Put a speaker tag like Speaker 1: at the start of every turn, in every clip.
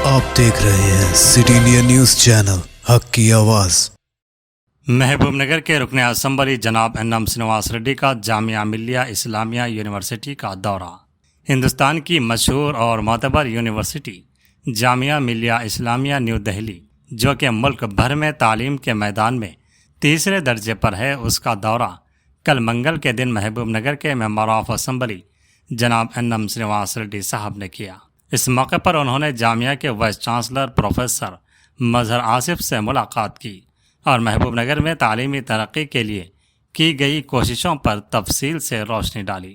Speaker 1: آپ دیکھ رہے ہیں سٹی انڈیا نیوز چینل، حق کی آواز۔
Speaker 2: محبوب نگر کے رکن اسمبلی جناب NM سرینواس ریڈی کا جامعہ ملیہ اسلامیہ یونیورسٹی کا دورہ۔ ہندوستان کی مشہور اور معتبر یونیورسٹی جامعہ ملیہ اسلامیہ نیو دہلی، جو کہ ملک بھر میں تعلیم کے میدان میں تیسرے درجے پر ہے، اس کا دورہ کل منگل کے دن محبوب نگر کے ممبر آف اسمبلی جناب NM سرینواس ریڈی صاحب نے کیا۔ اس موقع پر انہوں نے جامعہ کے وائس چانسلر پروفیسر مظہر آصف سے ملاقات کی اور محبوب نگر میں تعلیمی ترقی کے لیے کی گئی کوششوں پر تفصیل سے روشنی ڈالی۔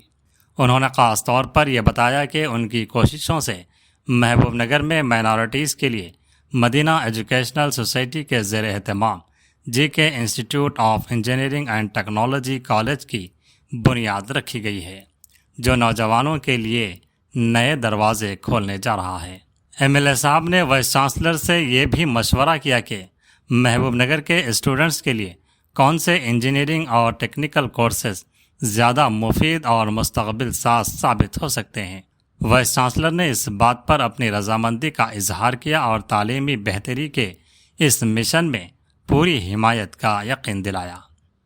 Speaker 2: انہوں نے خاص طور پر یہ بتایا کہ ان کی کوششوں سے محبوب نگر میں مائنارٹیز کے لیے مدینہ ایجوکیشنل سوسائٹی کے زیر اہتمام GK institute of engineering and technology college کی بنیاد رکھی گئی ہے، جو نوجوانوں کے لیے نئے دروازے کھولنے جا رہا ہے۔ MLA صاحب نے وائس چانسلر سے یہ بھی مشورہ کیا کہ محبوب نگر کے اسٹوڈنٹس کے لیے کون سے انجینئرنگ اور ٹیکنیکل کورسز زیادہ مفید اور مستقبل ساز ثابت ہو سکتے ہیں۔ وائس چانسلر نے اس بات پر اپنی رضامندی کا اظہار کیا اور تعلیمی بہتری کے اس مشن میں پوری حمایت کا یقین دلایا۔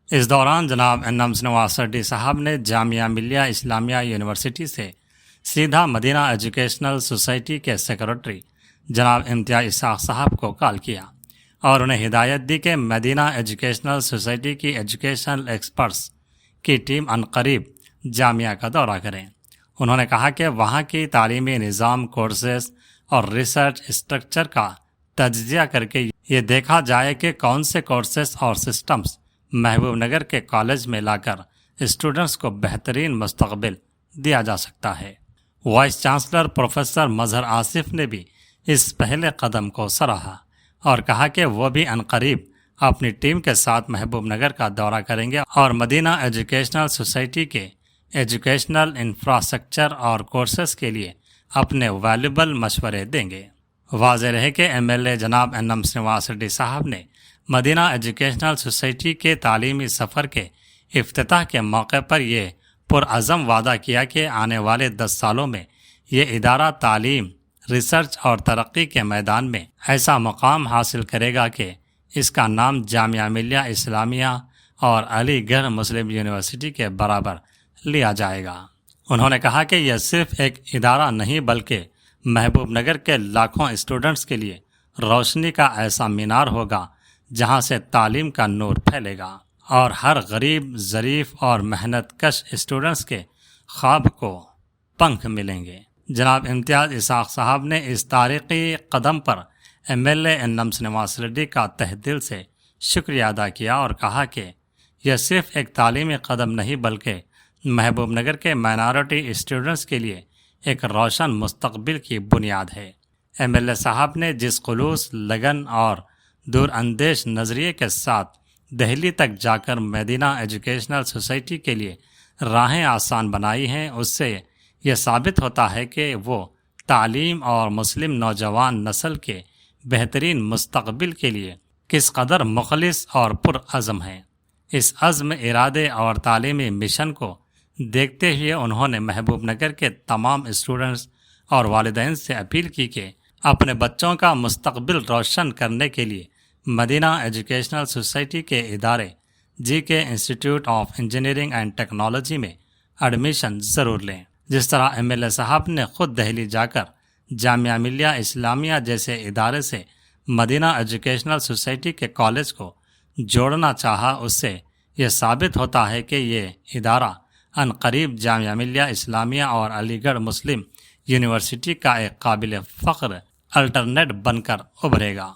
Speaker 2: اس دوران جناب NM سرینواس ریڈی صاحب نے جامعہ ملیہ اسلامیہ یونیورسٹی سے سیدھا مدینہ ایجوکیشنل سوسائٹی کے سیکرٹری جناب امتیاز اسحاق صاحب کو کال کیا اور انہیں ہدایت دی کہ مدینہ ایجوکیشنل سوسائٹی کی ایجوکیشنل ایکسپرٹس کی ٹیم عنقریب جامعہ کا دورہ کریں۔ انہوں نے کہا کہ وہاں کی تعلیمی نظام، کورسز اور ریسرچ اسٹرکچر کا تجزیہ کر کے یہ دیکھا جائے کہ کون سے کورسز اور سسٹمز محبوب نگر کے کالج میں لا کر اسٹوڈنٹس کو بہترین مستقبل دیا جا سکتا ہے۔ وائس چانسلر پروفیسر مظہر آصف نے بھی اس پہلے قدم کو سراہا اور کہا کہ وہ بھی عنقریب اپنی ٹیم کے ساتھ محبوب نگر کا دورہ کریں گے اور مدینہ ایجوکیشنل سوسائٹی کے ایجوکیشنل انفراسٹرکچر اور کورسز کے لیے اپنے ویلیبل مشورے دیں گے۔ واضح رہے کہ MLA جناب NM سرینواس ریڈی صاحب نے مدینہ ایجوکیشنل سوسائٹی کے تعلیمی سفر کے افتتاح کے موقع پر یہ پرعزم وعدہ کیا کہ آنے والے 10 سالوں میں یہ ادارہ تعلیم، ریسرچ اور ترقی کے میدان میں ایسا مقام حاصل کرے گا کہ اس کا نام جامعہ ملیہ اسلامیہ اور علی گڑھ مسلم یونیورسٹی کے برابر لیا جائے گا۔ انہوں نے کہا کہ یہ صرف ایک ادارہ نہیں بلکہ محبوب نگر کے لاکھوں اسٹوڈنٹس کے لیے روشنی کا ایسا مینار ہوگا جہاں سے تعلیم کا نور پھیلے گا اور ہر غریب، ظریف اور محنت کش اسٹوڈنٹس کے خواب کو پنکھ ملیں گے۔ جناب امتیاز اسحاق صاحب نے اس تاریخی قدم پر MLA NM سرینواس ریڈی کا تہ دل سے شکریہ ادا کیا اور کہا کہ یہ صرف ایک تعلیمی قدم نہیں بلکہ محبوب نگر کے مائنارٹی اسٹوڈنٹس کے لیے ایک روشن مستقبل کی بنیاد ہے۔ MLA صاحب نے جس خلوص، لگن اور دور اندیش نظریے کے ساتھ دہلی تک جا کر مدینہ ایجوکیشنل سوسائٹی کے لیے راہیں آسان بنائی ہیں، اس سے یہ ثابت ہوتا ہے کہ وہ تعلیم اور مسلم نوجوان نسل کے بہترین مستقبل کے لیے کس قدر مخلص اور پرعزم ہیں۔ اس عزم، ارادے اور تعلیمی مشن کو دیکھتے ہوئے انہوں نے محبوب نگر کے تمام اسٹوڈنٹس اور والدین سے اپیل کی کہ اپنے بچوں کا مستقبل روشن کرنے کے لیے مدینہ ایجوکیشنل سوسائٹی کے ادارے GK institute of engineering and technology میں ایڈمیشن ضرور لیں۔ جس طرح MLA صاحب نے خود دہلی جا کر جامعہ ملیہ اسلامیہ جیسے ادارے سے مدینہ ایجوکیشنل سوسائٹی کے کالج کو جوڑنا چاہا، اس سے یہ ثابت ہوتا ہے کہ یہ ادارہ عنقریب جامعہ ملیہ اسلامیہ اور علی گڑھ مسلم یونیورسٹی کا ایک قابل فخر الٹرنیٹ بن کر ابھرے گا۔